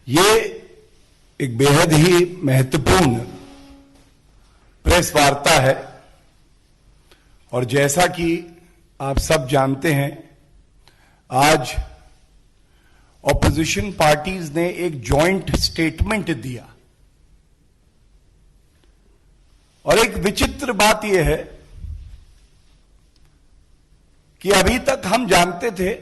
ये एक बेहद ही महत्वपूर्ण प्रेस वार्ता है और जैसा कि आप सब जानते हैं, आज ऑपोजिशन पार्टीज ने एक जॉइंट स्टेटमेंट दिया और एक विचित्र बात यह है कि अभी तक हम जानते थे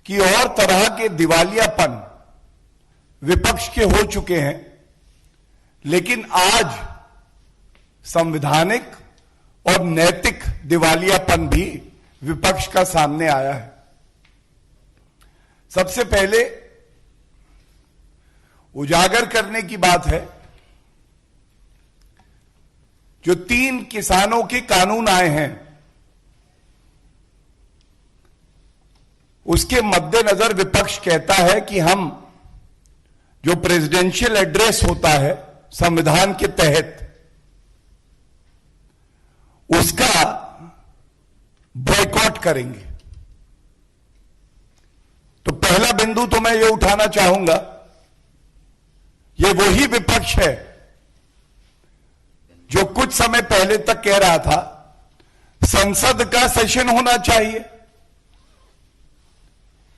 कि और तरह के दिवालियापन विपक्ष के हो चुके हैं, लेकिन आज संवैधानिक और नैतिक दिवालियापन भी विपक्ष का सामने आया है। सबसे पहले उजागर करने की बात है, जो 3 किसानों के कानून आए हैं उसके मद्देनजर विपक्ष कहता है कि हम जो प्रेसिडेंशियल एड्रेस होता है संविधान के तहत, उसका बॉयकॉट करेंगे। तो पहला बिंदु तो मैं ये उठाना चाहूंगा, ये वही विपक्ष है जो कुछ समय पहले तक कह रहा था संसद का सेशन होना चाहिए,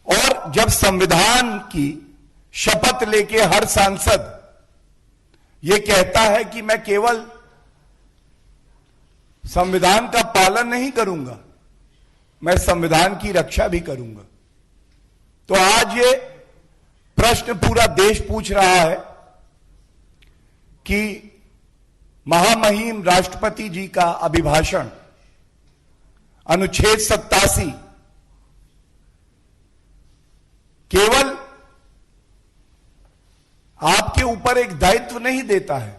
और जब संविधान की शपथ लेके हर सांसद यह कहता है कि मैं केवल संविधान का पालन नहीं करूंगा, मैं संविधान की रक्षा भी करूंगा। तो आज ये प्रश्न पूरा देश पूछ रहा है कि महामहिम राष्ट्रपति जी का अभिभाषण अनुच्छेद 87 केवल आपके ऊपर एक दायित्व नहीं देता है।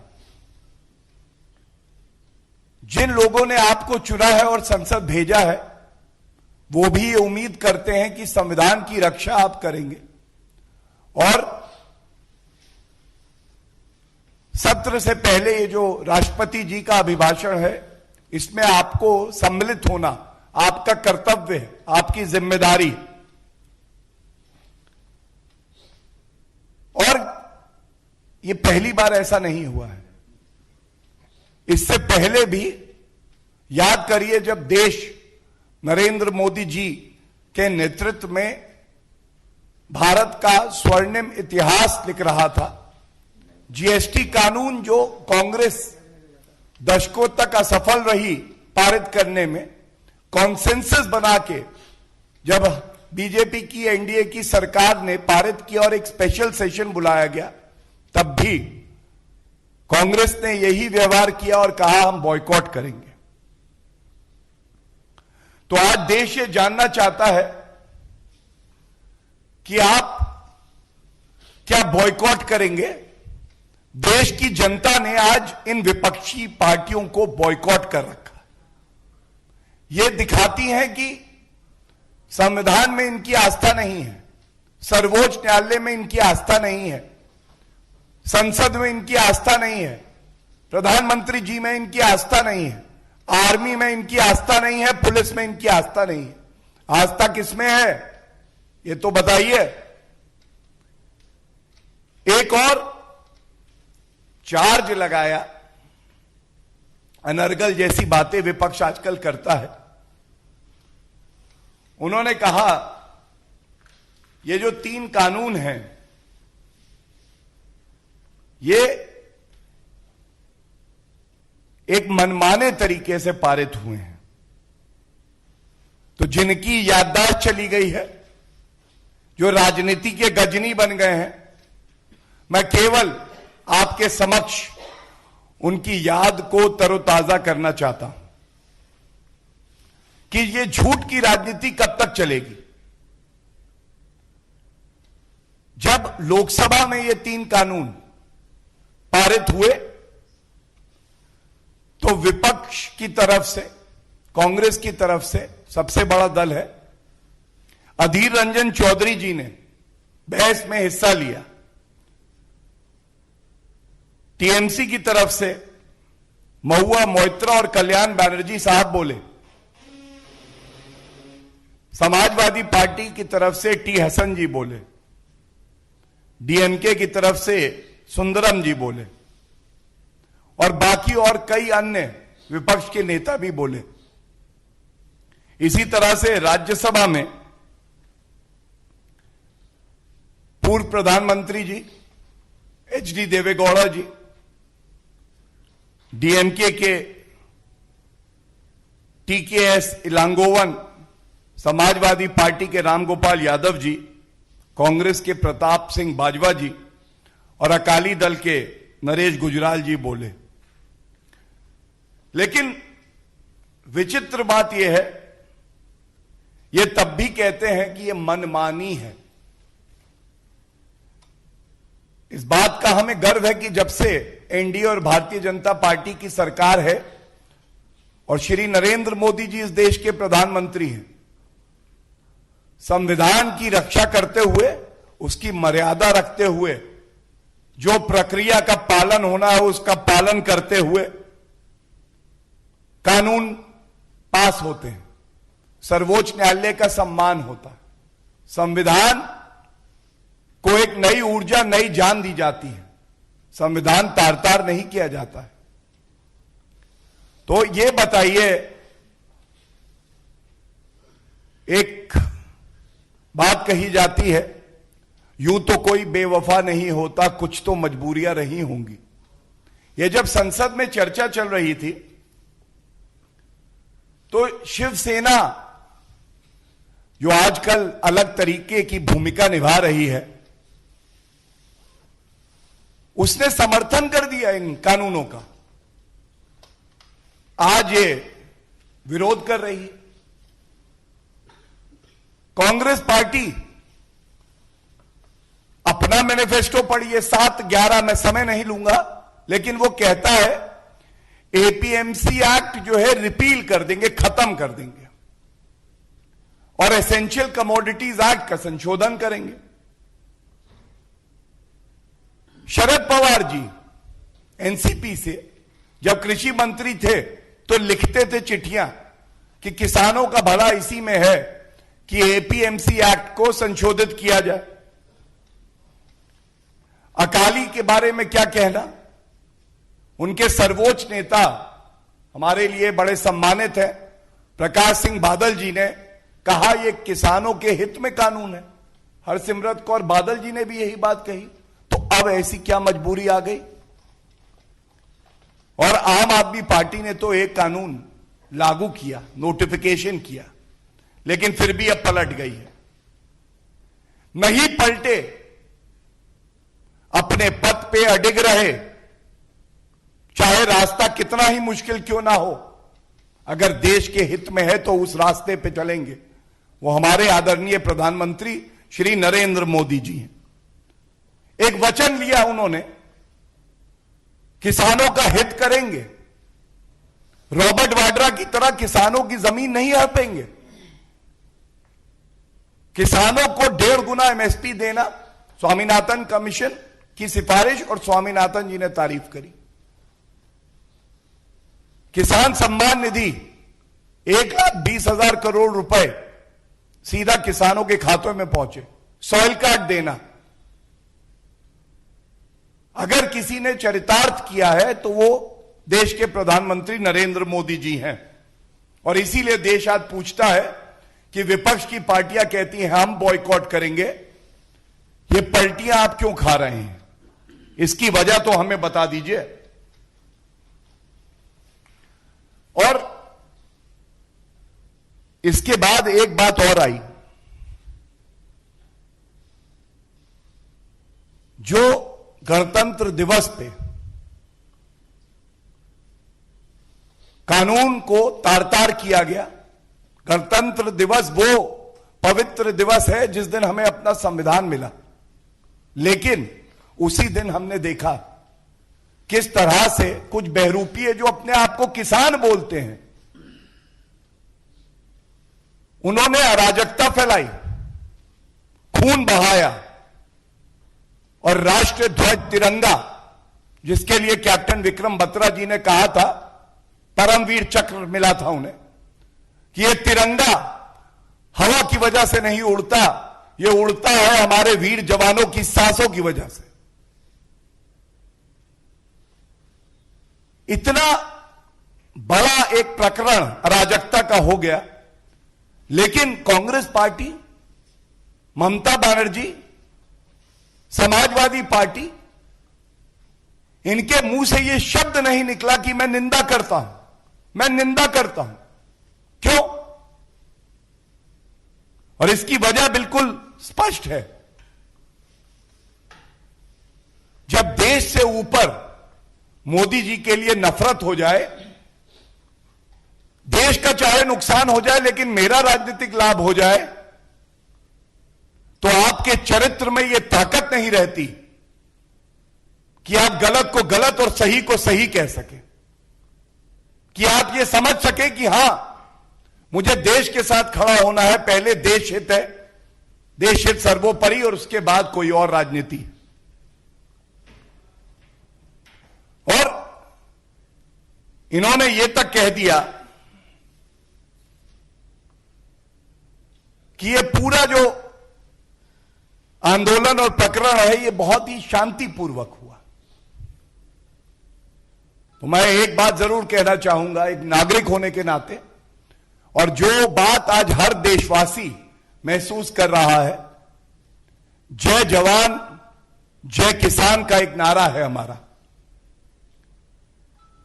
जिन लोगों ने आपको चुना है और संसद भेजा है, वो भी ये उम्मीद करते हैं कि संविधान की रक्षा आप करेंगे और सत्र से पहले ये जो राष्ट्रपति जी का अभिभाषण है, इसमें आपको सम्मिलित होना आपका कर्तव्य है, आपकी जिम्मेदारी। और ये पहली बार ऐसा नहीं हुआ है। इससे पहले भी याद करिए, जब देश नरेंद्र मोदी जी के नेतृत्व में भारत का स्वर्णिम इतिहास लिख रहा था, जीएसटी कानून जो कांग्रेस दशकों तक असफल रही पारित करने में, कॉन्सेंसस बना के जब बीजेपी की एनडीए की सरकार ने पारित किया और एक स्पेशल सेशन बुलाया गया, तब भी कांग्रेस ने यही व्यवहार किया और कहा हम बॉयकॉट करेंगे। तो आज देश ये जानना चाहता है कि आप क्या बॉयकॉट करेंगे। देश की जनता ने आज इन विपक्षी पार्टियों को बॉयकॉट कर रखा। ये दिखाती हैं कि संविधान में इनकी आस्था नहीं है, सर्वोच्च न्यायालय में इनकी आस्था नहीं है, संसद में इनकी आस्था नहीं है, प्रधानमंत्री जी में इनकी आस्था नहीं है, आर्मी में इनकी आस्था नहीं है, पुलिस में इनकी आस्था नहीं है। आस्था किसमें है ये तो बताइए। एक और चार्ज लगाया, अनर्गल जैसी बातें विपक्ष आजकल करता है। उन्होंने कहा ये जो 3 कानून हैं ये एक मनमाने तरीके से पारित हुए हैं। तो जिनकी याददाश्त चली गई है, जो राजनीति के गजनी बन गए हैं, मैं केवल आपके समक्ष उनकी याद को तरोताजा करना चाहता हूं कि ये झूठ की राजनीति कब तक चलेगी। जब लोकसभा में ये 3 कानून पारित हुए तो विपक्ष की तरफ से, कांग्रेस की तरफ से, सबसे बड़ा दल है, अधीर रंजन चौधरी जी ने बहस में हिस्सा लिया। टीएमसी की तरफ से महुआ मोइत्रा और कल्याण बैनर्जी साहब बोले, समाजवादी पार्टी की तरफ से टी हसन जी बोले, डीएमके की तरफ से सुंदरम जी बोले और बाकी और कई अन्य विपक्ष के नेता भी बोले। इसी तरह से राज्यसभा में पूर्व प्रधानमंत्री जी एचडी देवेगौड़ा जी, डीएमके के टीकेएस इलांगोवन, समाजवादी पार्टी के रामगोपाल यादव जी, कांग्रेस के प्रताप सिंह बाजवा जी और अकाली दल के नरेश गुजराल जी बोले। लेकिन विचित्र बात यह है, ये तब भी कहते हैं कि ये मनमानी है। इस बात का हमें गर्व है कि जब से एनडीए और भारतीय जनता पार्टी की सरकार है और श्री नरेंद्र मोदी जी इस देश के प्रधानमंत्री हैं, संविधान की रक्षा करते हुए, उसकी मर्यादा रखते हुए, जो प्रक्रिया का पालन होना है उसका पालन करते हुए कानून पास होते हैं, सर्वोच्च न्यायालय का सम्मान होता है, संविधान को एक नई ऊर्जा, नई जान दी जाती है, संविधान तार तार नहीं किया जाता है। तो ये बताइए, एक बात कही जाती है, यूं तो कोई बेवफा नहीं होता, कुछ तो मजबूरियां रही होंगी। ये जब संसद में चर्चा चल रही थी तो शिवसेना, जो आजकल अलग तरीके की भूमिका निभा रही है, उसने समर्थन कर दिया इन कानूनों का। आज ये विरोध कर रही है। कांग्रेस पार्टी अपना मैनिफेस्टो पढ़िए, 7/11, मैं समय नहीं लूंगा, लेकिन वो कहता है एपीएमसी एक्ट जो है रिपील कर देंगे, खत्म कर देंगे और एसेंशियल कमोडिटीज एक्ट का संशोधन करेंगे। शरद पवार जी एनसीपी से जब कृषि मंत्री थे तो लिखते थे चिट्ठियां कि किसानों का भला इसी में है कि एपीएमसी एक्ट को संशोधित किया जाए। अकाली के बारे में क्या कहना, उनके सर्वोच्च नेता हमारे लिए बड़े सम्मानित हैं प्रकाश सिंह बादल जी ने कहा यह किसानों के हित में कानून है। हरसिमरत कौर बादल जी ने भी यही बात कही। तो अब ऐसी क्या मजबूरी आ गई? और आम आदमी पार्टी ने तो एक कानून लागू किया, नोटिफिकेशन किया, लेकिन फिर भी अब पलट गई है। नहीं पलटे, अपने पद पे अडिग रहे, चाहे रास्ता कितना ही मुश्किल क्यों ना हो, अगर देश के हित में है तो उस रास्ते पे चलेंगे। वो हमारे आदरणीय प्रधानमंत्री श्री नरेंद्र मोदी जी हैं। एक वचन लिया उन्होंने, किसानों का हित करेंगे, रॉबर्ट वाड्रा की तरह किसानों की जमीन नहीं हड़पेंगे, किसानों को 1.5 गुना एमएसपी देना, स्वामीनाथन कमीशन की सिफारिश, और स्वामीनाथन जी ने तारीफ करी। किसान सम्मान निधि 1,20,000 करोड़ रुपए सीधा किसानों के खातों में पहुंचे, सॉइल कार्ड देना। अगर किसी ने चरितार्थ किया है तो वो देश के प्रधानमंत्री नरेंद्र मोदी जी हैं। और इसीलिए देश आज पूछता है कि विपक्ष की पार्टियां कहती हैं हम बॉयकॉट करेंगे, ये पलटियां आप क्यों खा रहे हैं? इसकी वजह तो हमें बता दीजिए। और इसके बाद एक बात और आई, जो गणतंत्र दिवस पे कानून को तार-तार किया गया। गणतंत्र दिवस वो पवित्र दिवस है जिस दिन हमें अपना संविधान मिला, लेकिन उसी दिन हमने देखा किस तरह से कुछ बहरूपीय जो अपने आप को किसान बोलते हैं, उन्होंने अराजकता फैलाई, खून बहाया और राष्ट्र ध्वज तिरंगा, जिसके लिए कैप्टन विक्रम बत्रा जी ने कहा था, परमवीर चक्र मिला था उन्हें, कि यह तिरंगा हवा की वजह से नहीं उड़ता, ये उड़ता है हमारे वीर जवानों की सांसों की वजह से। इतना बड़ा एक प्रकरण अराजकता का हो गया, लेकिन कांग्रेस पार्टी, ममता बनर्जी, समाजवादी पार्टी, इनके मुंह से यह शब्द नहीं निकला कि मैं निंदा करता हूं, मैं निंदा करता हूं। क्यों? और इसकी वजह बिल्कुल स्पष्ट है। जब देश से ऊपर मोदी जी के लिए नफरत हो जाए, देश का चाहे नुकसान हो जाए लेकिन मेरा राजनीतिक लाभ हो जाए, तो आपके चरित्र में यह ताकत नहीं रहती कि आप गलत को गलत और सही को सही कह सके, कि आप यह समझ सके कि हां, मुझे देश के साथ खड़ा होना है, पहले देश हित है, देश हित सर्वोपरि, और उसके बाद कोई और राजनीति। और इन्होंने यह तक कह दिया कि यह पूरा जो आंदोलन और प्रकरण है यह बहुत ही शांतिपूर्वक हुआ। तो मैं एक बात जरूर कहना चाहूंगा एक नागरिक होने के नाते, और जो बात आज हर देशवासी महसूस कर रहा है, जय जवान जय किसान का एक नारा है हमारा,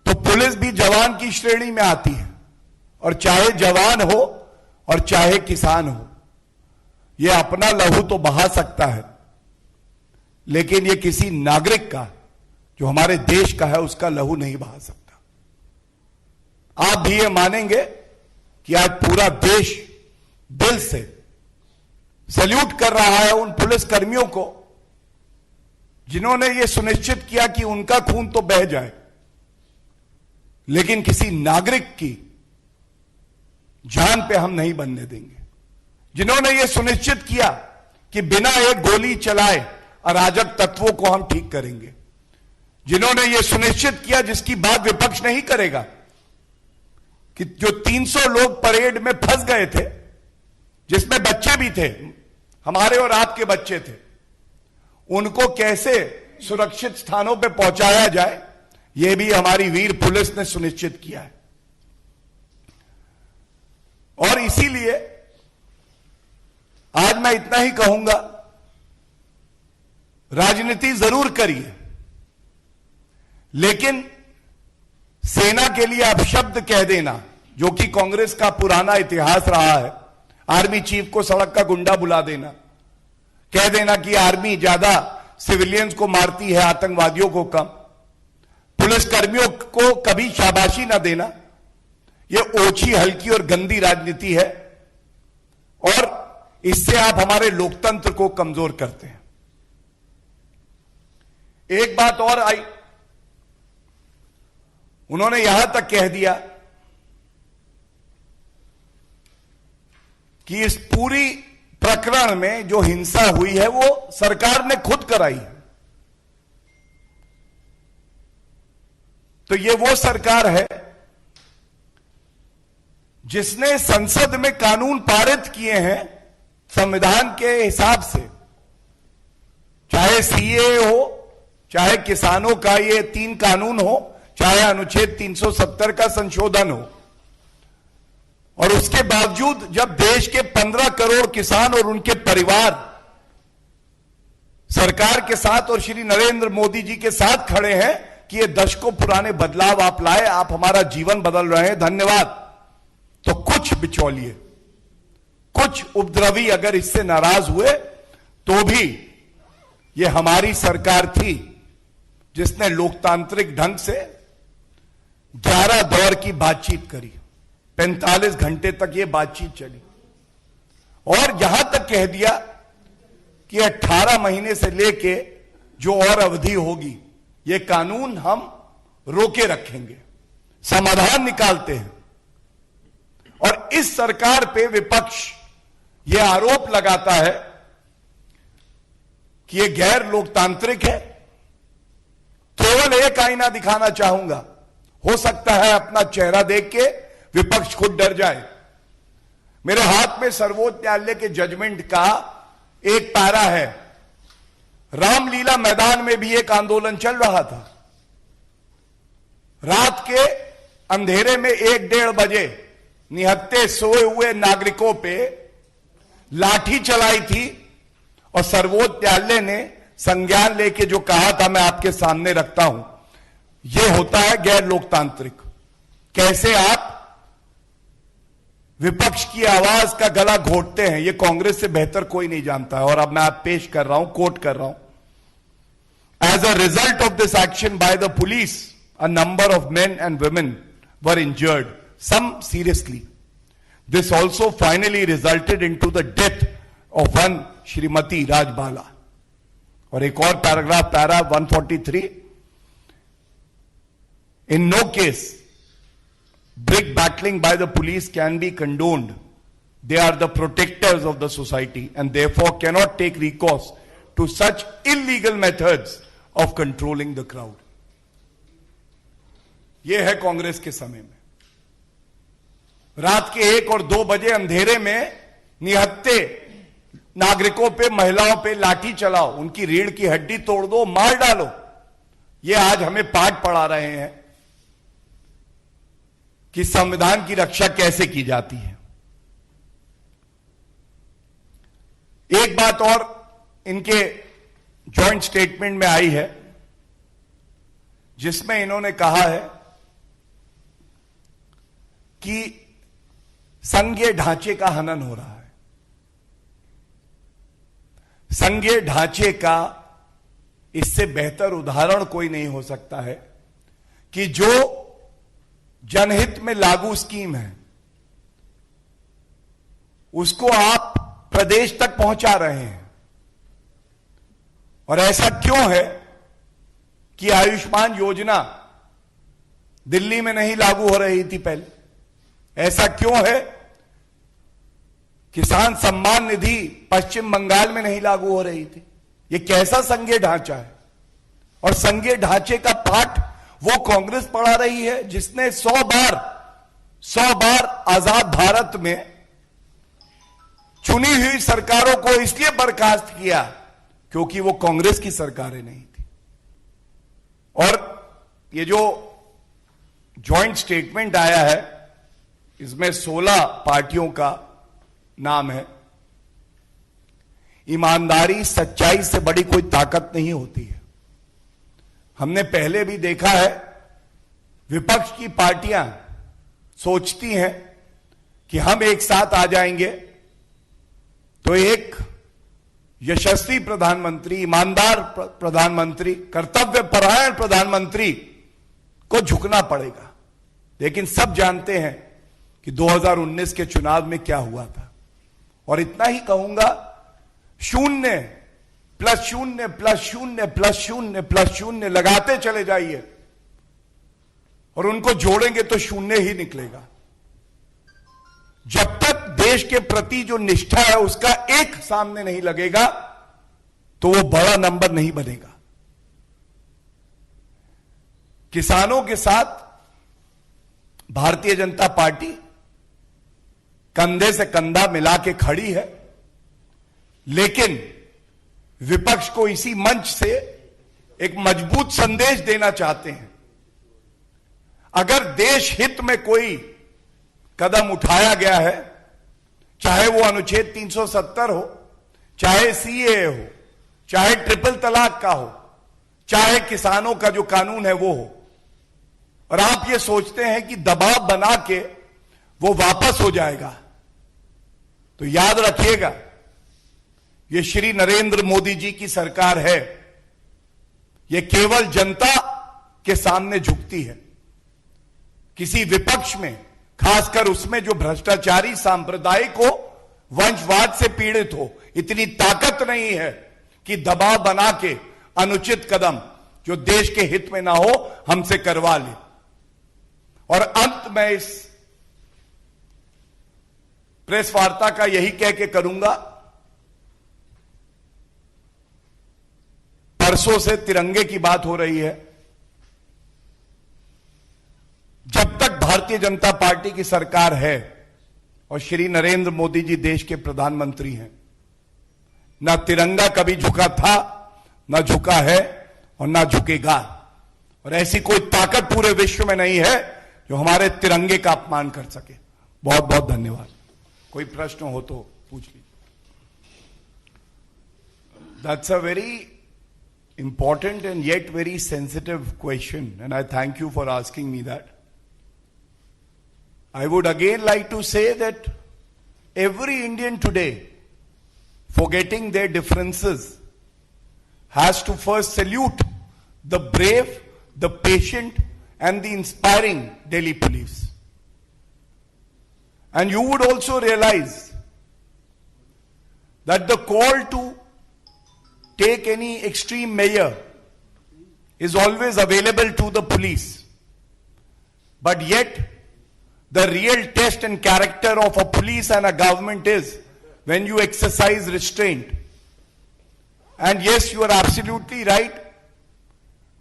तो पुलिस भी जवान की श्रेणी में आती है, और चाहे जवान हो और चाहे किसान हो, यह अपना लहू तो बहा सकता है, लेकिन यह किसी नागरिक का, जो हमारे देश का है, उसका लहू नहीं बहा सकता। आप भी ये मानेंगे कि आज पूरा देश दिल से सैल्यूट कर रहा है उन पुलिस कर्मियों को जिन्होंने यह सुनिश्चित किया कि उनका खून तो बह जाए, लेकिन किसी नागरिक की जान पे हम नहीं बनने देंगे, जिन्होंने यह सुनिश्चित किया कि बिना एक गोली चलाए अराजक तत्वों को हम ठीक करेंगे, जिन्होंने यह सुनिश्चित किया, जिसकी बात विपक्ष नहीं करेगा, कि जो 300 लोग परेड में फंस गए थे, जिसमें बच्चे भी थे, हमारे और आपके बच्चे थे, उनको कैसे सुरक्षित स्थानों पर पहुंचाया जाए, यह भी हमारी वीर पुलिस ने सुनिश्चित किया है। और इसीलिए आज मैं इतना ही कहूंगा, राजनीति जरूर करिए, लेकिन सेना के लिए अपशब्द कह देना, जो कि कांग्रेस का पुराना इतिहास रहा है, आर्मी चीफ को सड़क का गुंडा बुला देना, कह देना कि आर्मी ज्यादा सिविलियंस को मारती है, आतंकवादियों को कम, पुलिस कर्मियों को कभी शाबाशी ना देना, यह ओछी, हल्की और गंदी राजनीति है, और इससे आप हमारे लोकतंत्र को कमजोर करते हैं। एक बात और आई, उन्होंने यहां तक कह दिया कि इस पूरी प्रकरण में जो हिंसा हुई है वो सरकार ने खुद कराई है। तो ये वो सरकार है जिसने संसद में कानून पारित किए हैं संविधान के हिसाब से, चाहे सीए हो, चाहे किसानों का ये 3 कानून हो, चाहे अनुच्छेद 370 का संशोधन हो, और उसके बावजूद जब देश के 15 करोड़ किसान और उनके परिवार सरकार के साथ और श्री नरेंद्र मोदी जी के साथ खड़े हैं कि ये दशकों पुराने बदलाव आप लाए, आप हमारा जीवन बदल रहे हैं, धन्यवाद, तो कुछ बिचौलिए, कुछ उपद्रवी अगर इससे नाराज हुए, तो भी ये हमारी सरकार थी जिसने लोकतांत्रिक ढंग से 11 दौर की बातचीत करी, 45 घंटे तक ये बातचीत चली, और यहां तक कह दिया कि 18 महीने से लेके जो और अवधि होगी, ये कानून हम रोके रखेंगे, समाधान निकालते हैं। और इस सरकार पे विपक्ष ये आरोप लगाता है कि ये गैर लोकतांत्रिक है। केवल एक आईना दिखाना चाहूंगा, हो सकता है अपना चेहरा देख के विपक्ष खुद डर जाए। मेरे हाथ में सर्वोच्च न्यायालय के जजमेंट का एक पैरा है। रामलीला मैदान में भी एक आंदोलन चल रहा था। रात के अंधेरे में 1-1:30 बजे निहत्थे सोए हुए नागरिकों पे लाठी चलाई थी और सर्वोच्च न्यायालय ने संज्ञान लेके जो कहा था, मैं आपके सामने रखता हूं। यह होता है गैर लोकतांत्रिक। कैसे आप विपक्ष की आवाज का गला घोटते हैं, यह कांग्रेस से बेहतर कोई नहीं जानता है। और अब मैं आप पेश कर रहा हूं, कोट कर रहा हूं। As a result of this action by the police, a number of men and women were injured, some seriously. This also finally resulted into the death of one Shrimati Rajbala. और एक और paragraph, para 143, in no case brick battling by the police can be condoned. They are the protectors of the society and therefore cannot take recourse to such illegal methods of controlling the crowd. यह है कांग्रेस के समय में। रात के 1 और 2 बजे अंधेरे में निहत्थे नागरिकों पे, महिलाओं पे लाठी चलाओ, उनकी रीढ़ की हड्डी तोड़ दो, मार डालो। यह आज हमें पाठ पढ़ा रहे हैं कि संविधान की रक्षा कैसे की जाती है। एक बात और इनके जॉइंट स्टेटमेंट में आई है, जिसमें इन्होंने कहा है कि संघीय ढांचे का हनन हो रहा है। संघीय ढांचे का इससे बेहतर उदाहरण कोई नहीं हो सकता है कि जो जनहित में लागू स्कीम है उसको आप प्रदेश तक पहुंचा रहे हैं। और ऐसा क्यों है कि आयुष्मान योजना दिल्ली में नहीं लागू हो रही थी पहले? ऐसा क्यों है किसान सम्मान निधि पश्चिम बंगाल में नहीं लागू हो रही थी? यह कैसा संघीय ढांचा है? और संघीय ढांचे का पाठ वो कांग्रेस पढ़ा रही है जिसने 100 बार आजाद भारत में चुनी हुई सरकारों को इसलिए बर्खास्त किया क्योंकि वो कांग्रेस की सरकारें नहीं थी। और ये जो जॉइंट स्टेटमेंट आया है, इसमें 16 पार्टियों का नाम है। ईमानदारी, सच्चाई से बड़ी कोई ताकत नहीं होती है। हमने पहले भी देखा है, विपक्ष की पार्टियां सोचती हैं कि हम एक साथ आ जाएंगे तो एक यशस्वी प्रधानमंत्री, ईमानदार प्रधानमंत्री, कर्तव्यपरायण प्रधानमंत्री को झुकना पड़ेगा। लेकिन सब जानते हैं कि 2019 के चुनाव में क्या हुआ था। और इतना ही कहूंगा, 0 + 0 + 0 + 0 + 0 लगाते चले जाइए और उनको जोड़ेंगे तो 0 ही निकलेगा। जब तक देश के प्रति जो निष्ठा है उसका 1 सामने नहीं लगेगा तो वो बड़ा नंबर नहीं बनेगा। किसानों के साथ भारतीय जनता पार्टी कंधे से कंधा मिला के खड़ी है, लेकिन विपक्ष को इसी मंच से एक मजबूत संदेश देना चाहते हैं। अगर देश हित में कोई कदम उठाया गया है, चाहे वो अनुच्छेद 370 हो, चाहे सीएए हो, चाहे ट्रिपल तलाक का हो, चाहे किसानों का जो कानून है वो हो, और आप ये सोचते हैं कि दबाव बना के वो वापस हो जाएगा, तो याद रखिएगा, ये श्री नरेंद्र मोदी जी की सरकार है। ये केवल जनता के सामने झुकती है। किसी विपक्ष में, खासकर उसमें जो भ्रष्टाचारी, सांप्रदायिक हो, वंशवाद से पीड़ित हो, इतनी ताकत नहीं है कि दबाव बना के अनुचित कदम जो देश के हित में ना हो हमसे करवा ले। और अंत में इस प्रेस वार्ता का यही कह के करूंगा, परसों से तिरंगे की बात हो रही है। जब तक भारतीय जनता पार्टी की सरकार है और श्री नरेंद्र मोदी जी देश के प्रधानमंत्री हैं। ना तिरंगा कभी झुका था, ना झुका है और ना झुकेगा। और ऐसी कोई ताकत पूरे विश्व में नहीं है जो हमारे तिरंगे का अपमान कर सके। बहुत बहुत धन्यवाद। कोई प्रश्न हो तो पूछ लीजिए। That's a very important and yet very sensitive question, and I thank you for asking me that. I would again like to say that every Indian today, forgetting their differences, has to first salute the brave, the patient, and the inspiring Delhi police. And you would also realize that the call to take any extreme measure is always available to the police. But yet, the real test and character of a police and a government is when you exercise restraint. And yes, you are absolutely right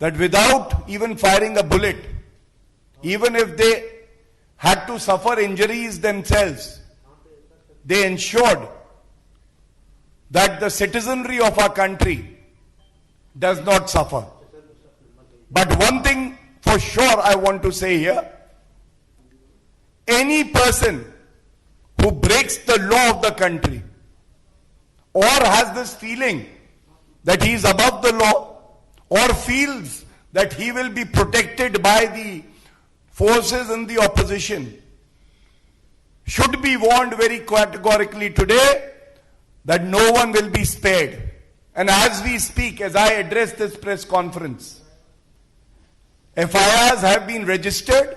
that without even firing a bullet, even if they had to suffer injuries themselves, they ensured that the citizenry of our country does not suffer. But one thing for sure I want to say here, any person who breaks the law of the country or has this feeling that he is above the law or feels that he will be protected by the forces in the opposition should be warned very categorically today that no one will be spared. And as we speak, as I address this press conference, FIRs have been registered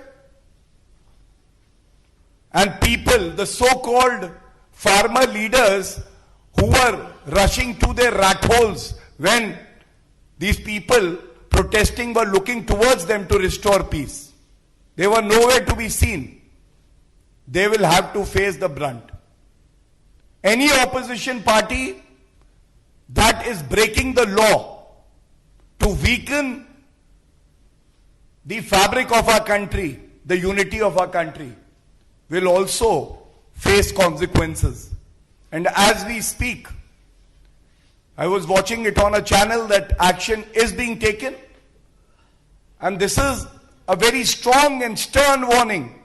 and people, the so-called farmer leaders who were rushing to their rat holes when these people protesting were looking towards them to restore peace, they were nowhere to be seen. They will have to face the brunt. Any opposition party that is breaking the law to weaken the fabric of our country, the unity of our country, will also face consequences. And as we speak, I was watching it on a channel that action is being taken, and this is a very strong and stern warning.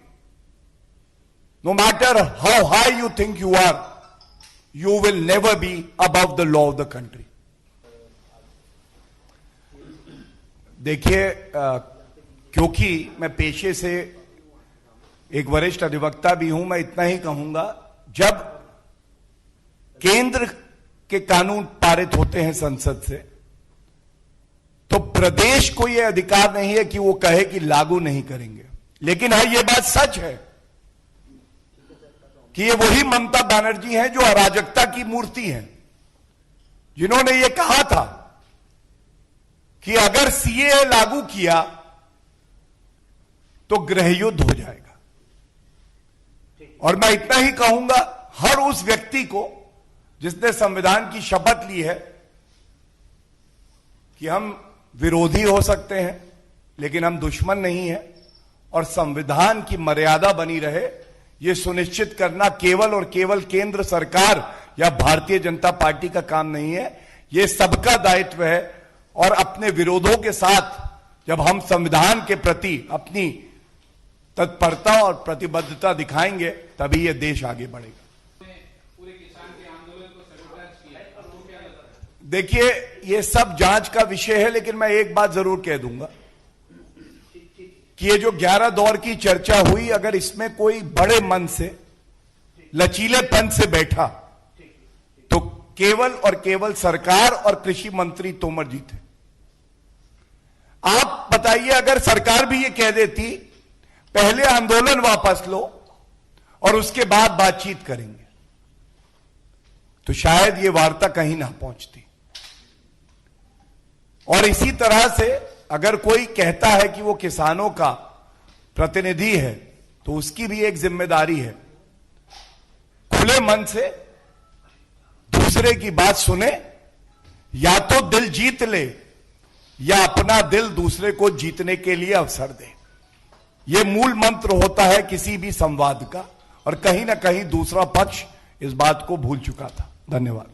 No matter how high you think you are, you will never be above the law of the country. देखिए, क्योंकि मैं पेशे से एक वरिष्ठ अधिवक्ता भी हूं, मैं इतना ही कहूंगा, जब केंद्र के कानून पारित होते हैं संसद से, तो प्रदेश को यह अधिकार नहीं है कि वो कहे कि लागू नहीं करेंगे। लेकिन हाँ, यह बात सच है कि ये वही ममता बनर्जी हैं जो अराजकता की मूर्ति हैं, जिन्होंने ये कहा था कि अगर सीएए लागू किया तो गृहयुद्ध हो जाएगा। और मैं इतना ही कहूंगा, हर उस व्यक्ति को जिसने संविधान की शपथ ली है कि हम विरोधी हो सकते हैं लेकिन हम दुश्मन नहीं हैं, और संविधान की मर्यादा बनी रहे, यह सुनिश्चित करना केवल और केवल केंद्र सरकार या भारतीय जनता पार्टी का काम नहीं है, यह सबका दायित्व है। और अपने विरोधों के साथ जब हम संविधान के प्रति अपनी तत्परता और प्रतिबद्धता दिखाएंगे, तभी यह देश आगे बढ़ेगा। पूरे किसान के आंदोलन को सबूत किया, आपको क्या लगता है? देखिए, यह सब जांच का विषय है, लेकिन मैं एक बात जरूर कह दूंगा कि ये जो 11 दौर की चर्चा हुई, अगर इसमें कोई बड़े मन से, लचीलेपन से बैठा, तो केवल और केवल सरकार और कृषि मंत्री तोमर जी थे। आप बताइए, अगर सरकार भी ये कह देती पहले आंदोलन वापस लो और उसके बाद बातचीत करेंगे, तो शायद ये वार्ता कहीं ना पहुंचती। और इसी तरह से अगर कोई कहता है कि वो किसानों का प्रतिनिधि है, तो उसकी भी एक जिम्मेदारी है, खुले मन से दूसरे की बात सुने, या तो दिल जीत ले या अपना दिल दूसरे को जीतने के लिए अवसर दे। यह मूल मंत्र होता है किसी भी संवाद का। और कहीं ना कहीं दूसरा पक्ष इस बात को भूल चुका था। धन्यवाद।